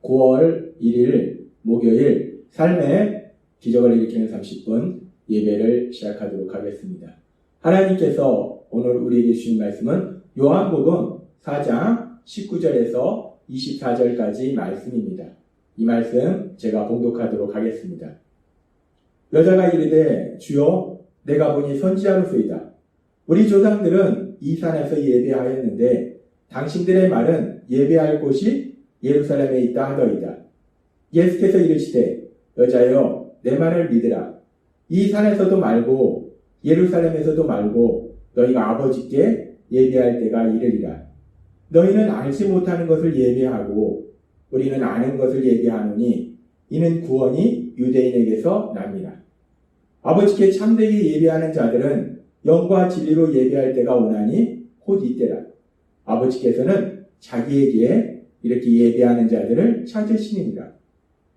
9월 1일 목요일 삶의 기적을 일으키는 30분 예배를 시작하도록 하겠습니다. 하나님께서 오늘 우리에게 주신 말씀은 요한복음 4장 19절에서 24절까지 말씀입니다. 이 말씀 제가 봉독하도록 하겠습니다. 여자가 이르되 주여 내가 보니 선지자로소이다. 우리 조상들은 이 산에서 예배하였는데 당신들의 말은 예배할 곳이 예루살렘에 있다 하더이다. 예수께서 이르시되 여자여 내 말을 믿으라. 이 산에서도 말고 예루살렘에서도 말고 너희가 아버지께 예배할 때가 이르리라. 너희는 알지 못하는 것을 예배하고 우리는 아는 것을 예배하노니 이는 구원이 유대인에게서 납니다. 아버지께 참되게 예배하는 자들은 영과 진리로 예배할 때가 오나니 곧 이때라. 아버지께서는 자기에게 이렇게 예배하는 자들을 찾으시니라.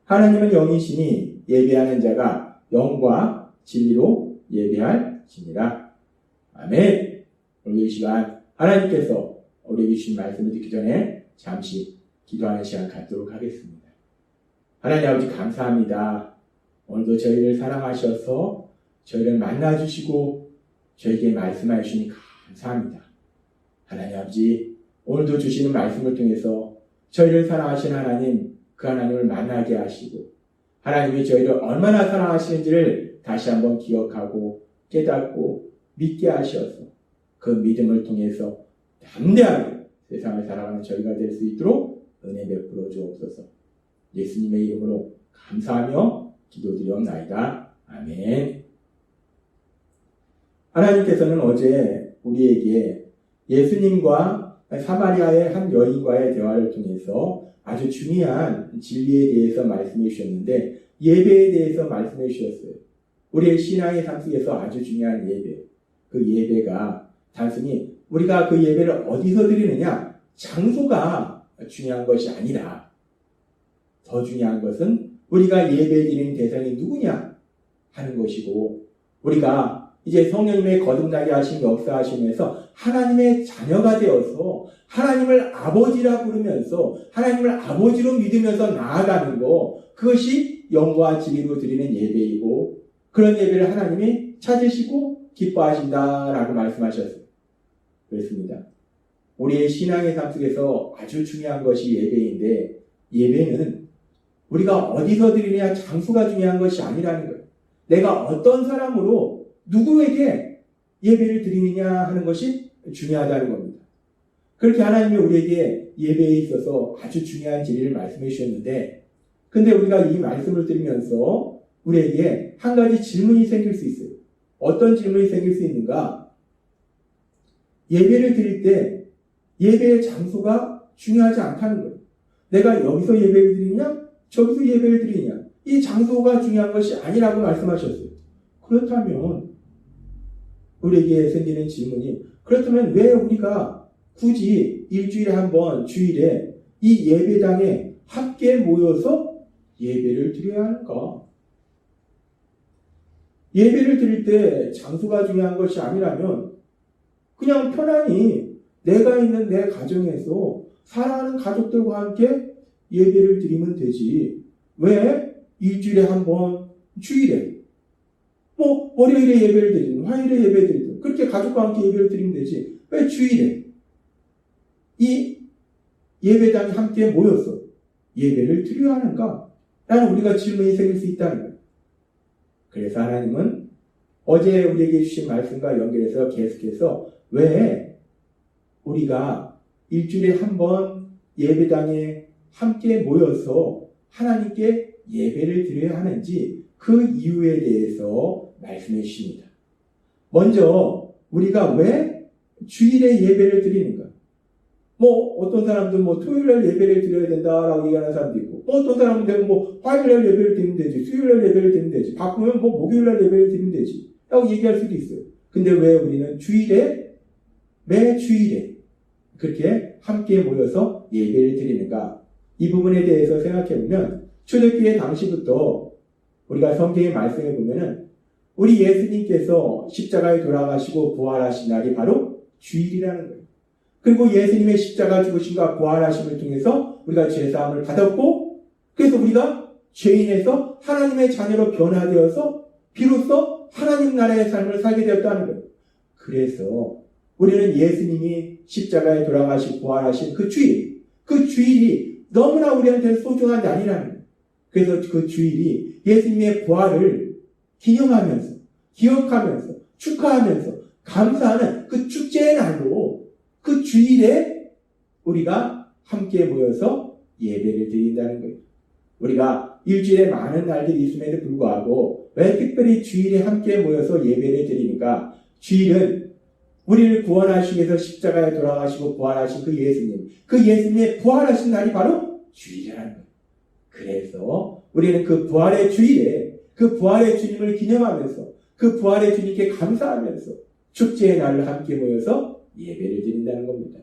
하나님은 영이시니 예배하는 자가 영과 진리로 예배할지니라. 아멘. 오늘 이 시간 하나님께서 우리에게 주신 말씀을 듣기 전에 잠시 기도하는 시간 갖도록 하겠습니다. 하나님 아버지 감사합니다. 오늘도 저희를 사랑하셔서 저희를 만나주시고 저에게 말씀해 주시니 감사합니다. 하나님 아버지 오늘도 주시는 말씀을 통해서 저희를 사랑하시는 하나님, 그 하나님을 만나게 하시고 하나님이 저희를 얼마나 사랑하시는지를 다시 한번 기억하고 깨닫고 믿게 하셔서 그 믿음을 통해서 담대하게 세상을 살아가는 저희가 될 수 있도록 은혜 베풀어 주옵소서. 예수님의 이름으로 감사하며 기도드리옵나이다. 아멘. 하나님께서는 어제 우리에게 예수님과 사마리아의 한 여인과의 대화를 통해서 아주 중요한 진리에 대해서 말씀해 주셨는데 예배에 대해서 말씀해 주셨어요. 우리의 신앙의 삶 속에서 아주 중요한 예배. 그 예배가 단순히 우리가 그 예배를 어디서 드리느냐, 장소가 중요한 것이 아니라 더 중요한 것은 우리가 예배 드리는 대상이 누구냐 하는 것이고 우리가 이제 성령님의 거듭나게 하신 역사하시면서 하나님의 자녀가 되어서 하나님을 아버지라 부르면서 하나님을 아버지로 믿으면서 나아가는 것, 그것이 영과 진리로 드리는 예배이고 그런 예배를 하나님이 찾으시고 기뻐하신다라고 말씀하셨어요. 그렇습니다. 우리의 신앙의 삶 속에서 아주 중요한 것이 예배인데 예배는 우리가 어디서 드리느냐 장소가 중요한 것이 아니라는 거예요. 내가 어떤 사람으로 누구에게 예배를 드리느냐 하는 것이 중요하다는 겁니다. 그렇게 하나님이 우리에게 예배에 있어서 아주 중요한 진리를 말씀해 주셨는데 근데 우리가 이 말씀을 들으면서 우리에게 한 가지 질문이 생길 수 있어요. 어떤 질문이 생길 수 있는가? 예배를 드릴 때 예배의 장소가 중요하지 않다는 거예요. 내가 여기서 예배를 드리냐? 저기서 예배를 드리냐? 이 장소가 중요한 것이 아니라고 말씀하셨어요. 그렇다면 우리에게 생기는 질문이 그렇다면 왜 우리가 굳이 일주일에 한 번 주일에 이 예배당에 함께 모여서 예배를 드려야 하는가? 예배를 드릴 때 장소가 중요한 것이 아니라면 그냥 편안히 내가 있는 내 가정에서 사랑하는 가족들과 함께 예배를 드리면 되지. 왜 일주일에 한 번 주일에 월요일에 예배를 드리든 화요일에 예배를 드리든 그렇게 가족과 함께 예배를 드리면 되지. 왜 주일에 이 예배당이 함께 모여서 예배를 드려야 하는가? 라는 우리가 질문이 생길 수 있다는 거예요. 그래서 하나님은 어제 우리에게 주신 말씀과 연결해서 계속해서 왜 우리가 일주일에 한 번 예배당에 함께 모여서 하나님께 예배를 드려야 하는지 그 이유에 대해서 말씀해 주십니다. 먼저 우리가 왜 주일에 예배를 드리는가? 어떤 사람들은 토요일날 예배를 드려야 된다라고 얘기하는 사람도 있고, 어떤 사람들은 화요일날 예배를 드리면 되지, 수요일날 예배를 드리면 되지, 바꾸면 목요일날 예배를 드리면 되지, 라고 얘기할 수도 있어요. 근데 왜 우리는 매 주일에 그렇게 함께 모여서 예배를 드리는가? 이 부분에 대해서 생각해보면, 초대교회 당시부터 우리가 성경에 말씀해 보면은, 우리 예수님께서 십자가에 돌아가시고 부활하신 날이 바로 주일이라는 거예요. 그리고 예수님의 십자가 죽으심과 부활하심을 통해서 우리가 죄사함을 받았고 그래서 우리가 죄인에서 하나님의 자녀로 변화되어서 비로소 하나님 나라의 삶을 살게 되었다는 거예요. 그래서 우리는 예수님이 십자가에 돌아가시고 부활하신 그 주일이 너무나 우리한테 소중한 날이라는 거예요. 그래서 그 주일이 예수님의 부활을 기념하면서, 기억하면서, 축하하면서, 감사하는 그 축제의 날로 그 주일에 우리가 함께 모여서 예배를 드린다는 거예요. 우리가 일주일에 많은 날들이 있음에도 불구하고 왜 특별히 주일에 함께 모여서 예배를 드리는가? 주일은 우리를 구원하시기 위해서 십자가에 돌아가시고 부활하신 그 예수님의 부활하신 날이 바로 주일이라는 거예요. 그래서 우리는 그 부활의 주일에 그 부활의 주님을 기념하면서 그 부활의 주님께 감사하면서 축제의 날을 함께 모여서 예배를 드린다는 겁니다.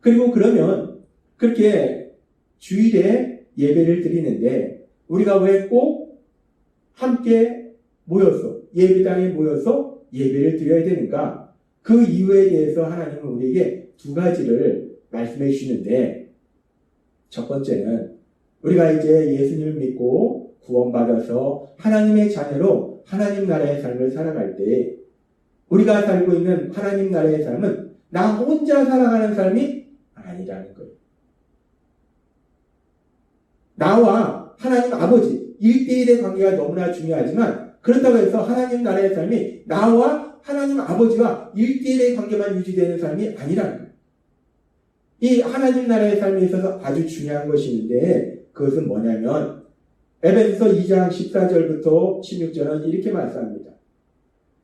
그리고 그러면 그렇게 주일에 예배를 드리는데 우리가 왜 꼭 함께 모여서 예배당에 모여서 예배를 드려야 되는가? 그 이유에 대해서 하나님은 우리에게 두 가지를 말씀해 주시는데, 첫 번째는 우리가 이제 예수님을 믿고 구원받아서 하나님의 자녀로 하나님 나라의 삶을 살아갈 때 우리가 살고 있는 하나님 나라의 삶은 나 혼자 살아가는 삶이 아니라는 거예요. 나와 하나님 아버지 1대1의 관계가 너무나 중요하지만 그렇다고 해서 하나님 나라의 삶이 나와 하나님 아버지와 1대1의 관계만 유지되는 삶이 아니라는 거예요. 이 하나님 나라의 삶에 있어서 아주 중요한 것이 있는데 그것은 뭐냐면 에베소서 2장 14절부터 16절은 이렇게 말씀합니다.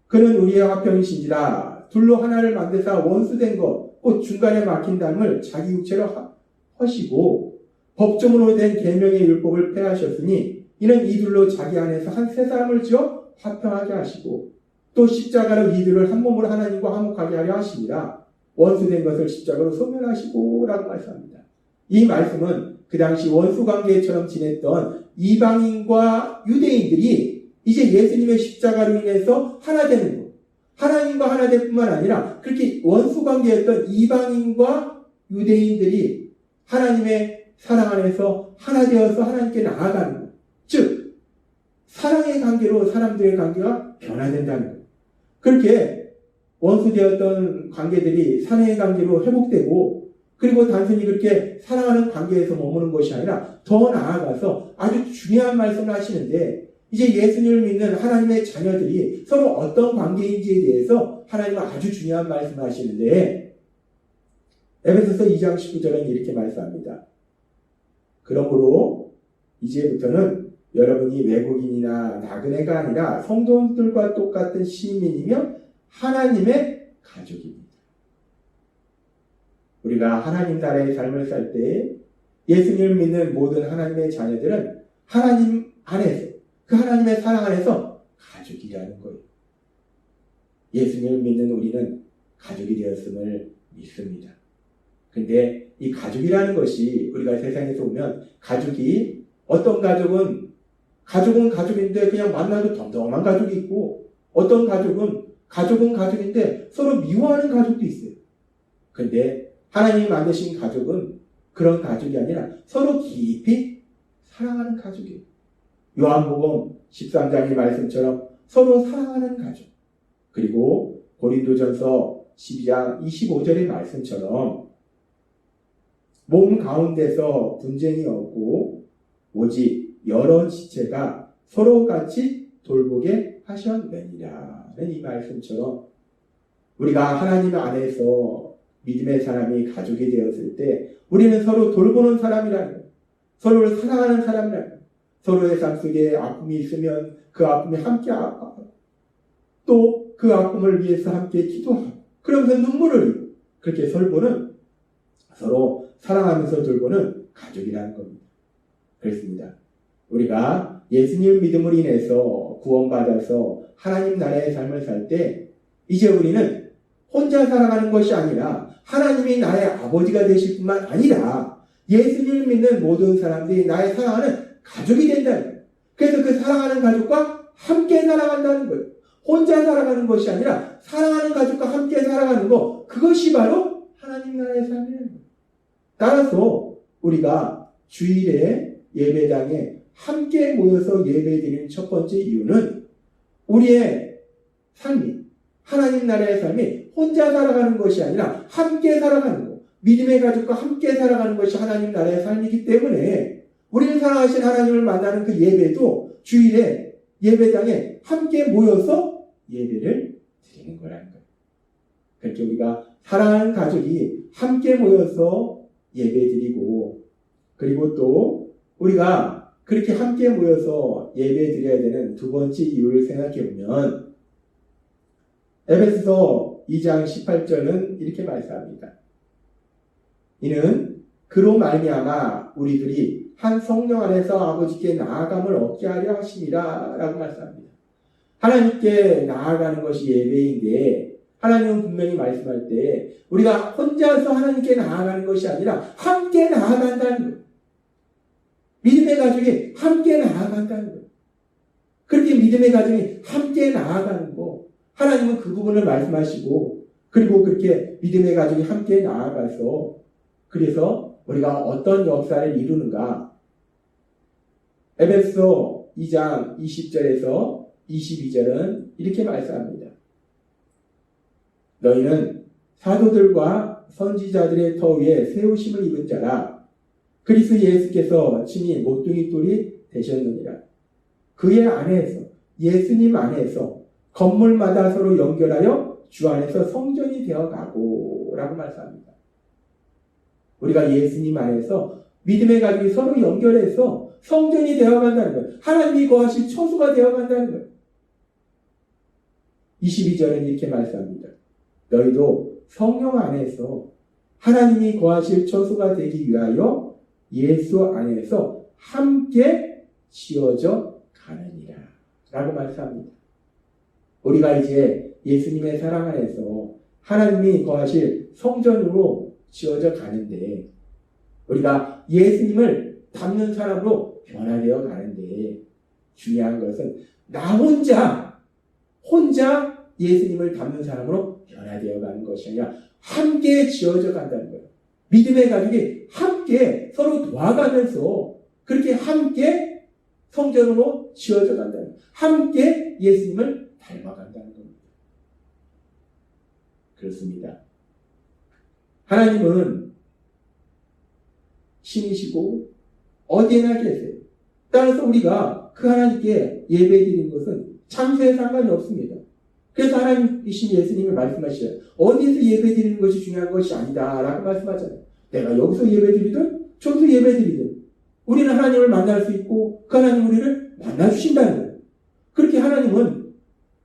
그는 우리의 화평이신지라 둘로 하나를 만드사 원수된 것 곧 중간에 막힌 담을 자기 육체로 하시고 법정으로 된 계명의 율법을 폐하셨으니 이는 이둘로 자기 안에서 한 세 사람을 지어 화평하게 하시고 또 십자가로 이들을 한 몸으로 하나님과 화목하게 하려 하시니라. 원수된 것을 십자가로 소멸하시고 라고 말씀합니다. 이 말씀은 그 당시 원수관계처럼 지냈던 이방인과 유대인들이 이제 예수님의 십자가로 인해서 하나 되는 것, 하나님과 하나 될 뿐만 아니라 그렇게 원수관계였던 이방인과 유대인들이 하나님의 사랑 안에서 하나 되어서 하나님께 나아가는 것, 즉 사랑의 관계로 사람들의 관계가 변화된다는 것. 그렇게 원수되었던 관계들이 사랑의 관계로 회복되고 그리고 단순히 그렇게 사랑하는 관계에서 머무는 것이 아니라 더 나아가서 아주 중요한 말씀을 하시는데 이제 예수님을 믿는 하나님의 자녀들이 서로 어떤 관계인지에 대해서 하나님은 아주 중요한 말씀을 하시는데 에베소서 2장 19절은 이렇게 말씀합니다. 그러므로 이제부터는 여러분이 외국인이나 나그네가 아니라 성도들과 똑같은 시민이며 하나님의 가족입니다. 우리가 하나님 나라의 삶을 살 때 예수님을 믿는 모든 하나님의 자녀들은 하나님 안에서 그 하나님의 사랑 안에서 가족이라는 거예요. 예수님을 믿는 우리는 가족이 되었음을 믿습니다. 근데 이 가족이라는 것이 우리가 세상에서 보면 가족이 어떤 가족은 가족인데 그냥 만나도 덤덤한 가족이 있고 어떤 가족은 가족인데 서로 미워하는 가족도 있어요. 근데 하나님이 만드신 가족은 그런 가족이 아니라 서로 깊이 사랑하는 가족이에요. 요한복음 13장의 말씀처럼 서로 사랑하는 가족. 그리고 고린도전서 12장 25절의 말씀처럼 몸 가운데서 분쟁이 없고 오직 여러 지체가 서로 같이 돌보게 하셨느니라는 이 말씀처럼 우리가 하나님 안에서 믿음의 사람이 가족이 되었을 때 우리는 서로 돌보는 사람이라는 거예요. 서로를 사랑하는 사람이라는 거예요. 서로의 삶 속에 아픔이 있으면 그 아픔이 함께 아파하고 또 그 아픔을 위해서 함께 기도하고 그러면서 눈물을 흘리고 그렇게 서로 사랑하면서 돌보는 가족이라는 겁니다. 그렇습니다. 우리가 예수님 믿음으로 인해서 구원받아서 하나님 나라의 삶을 살 때 이제 우리는 혼자 살아가는 것이 아니라 하나님이 나의 아버지가 되실 뿐만 아니라 예수님을 믿는 모든 사람들이 나의 사랑하는 가족이 된다는 거예요. 그래서 그 사랑하는 가족과 함께 살아간다는 거예요. 혼자 살아가는 것이 아니라 사랑하는 가족과 함께 살아가는 것, 그것이 바로 하나님 나라의 삶이라는 거예요. 따라서 우리가 주일에 예배당에 함께 모여서 예배드리는 첫 번째 이유는 우리의 삶이, 하나님 나라의 삶이 혼자 살아가는 것이 아니라 함께 살아가는 것, 믿음의 가족과 함께 살아가는 것이 하나님 나라의 삶이기 때문에 우리를 사랑하신 하나님을 만나는 그 예배도 주일에 예배당에 함께 모여서 예배를 드리는 거라는 거예요. 그렇게 우리가 사랑하는 가족이 함께 모여서 예배드리고, 그리고 또 우리가 그렇게 함께 모여서 예배드려야 되는 두 번째 이유를 생각해 보면 에베소서 2장 18절은 이렇게 말씀합니다. 이는 그로 말미암아 우리들이 한 성령 안에서 아버지께 나아감을 얻게 하려 하심이라 라고 말씀합니다. 하나님께 나아가는 것이 예배인데 하나님은 분명히 말씀할 때 우리가 혼자서 하나님께 나아가는 것이 아니라 함께 나아간다는 거예요. 믿음의 가족이 함께 나아간다는 거예요. 그렇게 믿음의 가정이 함께 나아가는 거, 하나님은 그 부분을 말씀하시고, 그리고 그렇게 믿음의 가족이 함께 나아가서 그래서 우리가 어떤 역사를 이루는가. 에베소 2장 20절에서 22절은 이렇게 말씀합니다. 너희는 사도들과 선지자들의 터 위에 세우심을 입은 자라. 그리스도 예수께서 친히 모퉁이 돌이 되셨느니라. 그의 안에서, 예수님 안에서 건물마다 서로 연결하여 주 안에서 성전이 되어가고 라고 말씀합니다. 우리가 예수님 안에서 믿음의 가족이 서로 연결해서 성전이 되어간다는 거예요. 하나님이 거하실 처소가 되어간다는 거예요. 22절은 이렇게 말씀합니다. 너희도 성령 안에서 하나님이 거하실 처소가 되기 위하여 예수 안에서 함께 지어져 가느니라 라고 말씀합니다. 우리가 이제 예수님의 사랑 안에서 하나님이 거하실 성전으로 지어져 가는데 우리가 예수님을 닮는 사람으로 변화되어 가는데 중요한 것은 나 혼자 예수님을 닮는 사람으로 변화되어 가는 것이 아니라 함께 지어져 간다는 거예요. 믿음의 가족이 함께 서로 도와가면서 그렇게 함께 성전으로 지어져 간다는 거예요. 함께 예수님을 닮아간다는 겁니다. 그렇습니다. 하나님은 신이시고 어디에나 계세요. 따라서 우리가 그 하나님께 예배드리는 것은 장소에 상관이 없습니다. 그래서 하나님이신 예수님이 말씀하시죠. 어디에서 예배드리는 것이 중요한 것이 아니다 라고 말씀하잖아요. 내가 여기서 예배드리든 저기서 예배드리든 우리는 하나님을 만날 수 있고 그 하나님 우리를 만나주신다는 거예요. 그렇게 하나님은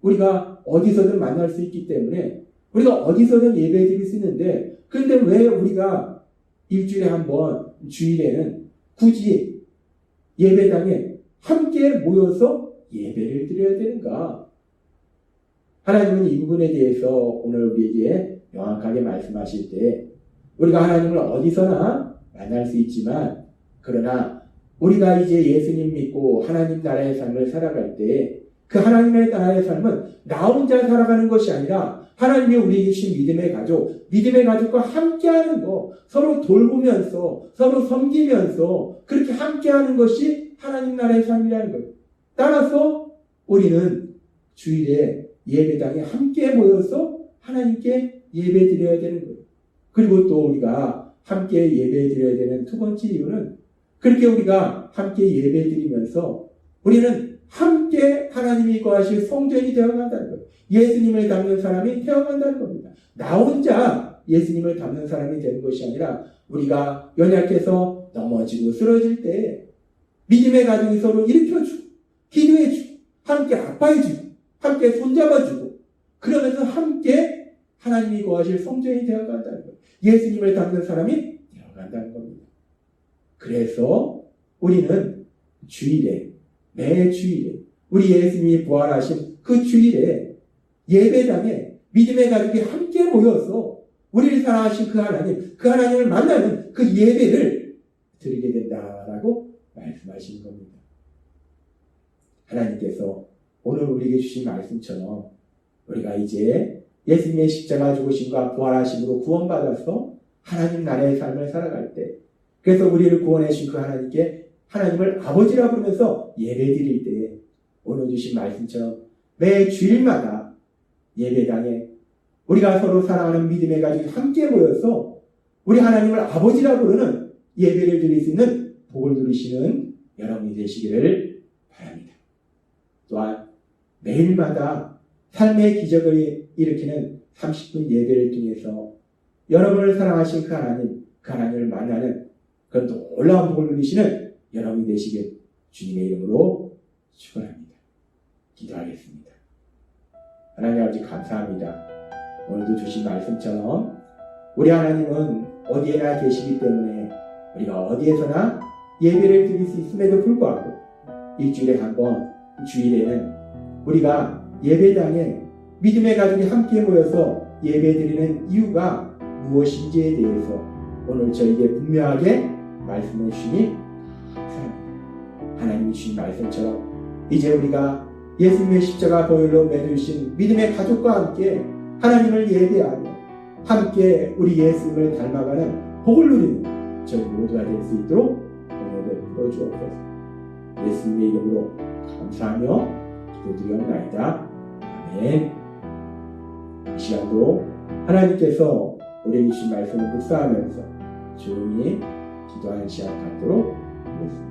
우리가 어디서든 만날 수 있기 때문에 우리가 어디서든 예배드릴 수 있는데 그런데 왜 우리가 일주일에 한 번 주일에는 굳이 예배당에 함께 모여서 예배를 드려야 되는가? 하나님은 이 부분에 대해서 오늘 우리에게 명확하게 말씀하실 때 우리가 하나님을 어디서나 만날 수 있지만 그러나 우리가 이제 예수님 믿고 하나님 나라의 삶을 살아갈 때 그 하나님의 나라의 삶은 나 혼자 살아가는 것이 아니라 하나님이 우리에게 주신 믿음의 가족과 함께하는 거, 서로 돌보면서 서로 섬기면서 그렇게 함께하는 것이 하나님 나라의 삶이라는 거예요. 따라서 우리는 주일에 예배당에 함께 모여서 하나님께 예배드려야 되는 거예요. 그리고 또 우리가 함께 예배드려야 되는 두 번째 이유는 그렇게 우리가 함께 예배드리면서 우리는 함께 하나님이 거하실 성전이 되어간다는 거예요. 예수님을 닮는 사람이 되어간다는 겁니다. 나 혼자 예수님을 닮는 사람이 되는 것이 아니라 우리가 연약해서 넘어지고 쓰러질 때 믿음의 가족이 서로 일으켜주고 기도해주고 함께 아파해주고 함께 손잡아주고 그러면서 함께 하나님이 거하실 성전이 되어간다는 거예요. 예수님을 닮는 사람이 되어간다는 겁니다. 그래서 우리는 주일에 매 주일에 우리 예수님이 부활하신 그 주일에 예배당에 믿음의 가족이 함께 모여서 우리를 사랑하신 그 하나님을 만나는 그 예배를 드리게 된다라고 말씀하시는 겁니다. 하나님께서 오늘 우리에게 주신 말씀처럼 우리가 이제 예수님의 십자가 죽으심과 부활하심으로 구원받아서 하나님 나라의 삶을 살아갈 때 그래서 우리를 구원해 주신 그 하나님께 하나님을 아버지라 부르면서 예배드릴 때에 오늘 주신 말씀처럼 매 주일마다 예배당에 우리가 서로 사랑하는 믿음의 가족이 함께 모여서 우리 하나님을 아버지라 부르는 예배를 드릴 수 있는 복을 누리시는 여러분이 되시기를 바랍니다. 또한 매일마다 삶의 기적을 일으키는 30분 예배를 통해서 여러분을 사랑하신 그 하나님을 만나는 그런 놀라운 복을 누리시는 여러분이 되시길 주님의 이름으로 축원합니다. 기도하겠습니다. 하나님 아버지 감사합니다. 오늘도 주신 말씀처럼 우리 하나님은 어디에나 계시기 때문에 우리가 어디에서나 예배를 드릴 수 있음에도 불구하고 일주일에 한 번, 주일에는 우리가 예배당에 믿음의 가족이 함께 모여서 예배드리는 이유가 무엇인지에 대해서 오늘 저에게 분명하게 말씀해 주시니 감사합니다. 하나님이 주신 말씀처럼 이제 우리가 예수님의 십자가 보혈로 맺으신 믿음의 가족과 함께 하나님을 예배하며 함께 우리 예수님을 닮아가는 복을 누리는 저희 모두가 될 수 있도록 오늘을 풀어주옵소서. 예수님의 이름으로 감사하며 기도드리옵나이다. 아멘. 이 시간도 하나님께서 우리에게 주신 말씀을 묵상하면서 조용히 기도하는 시간 갖도록 하겠습니다.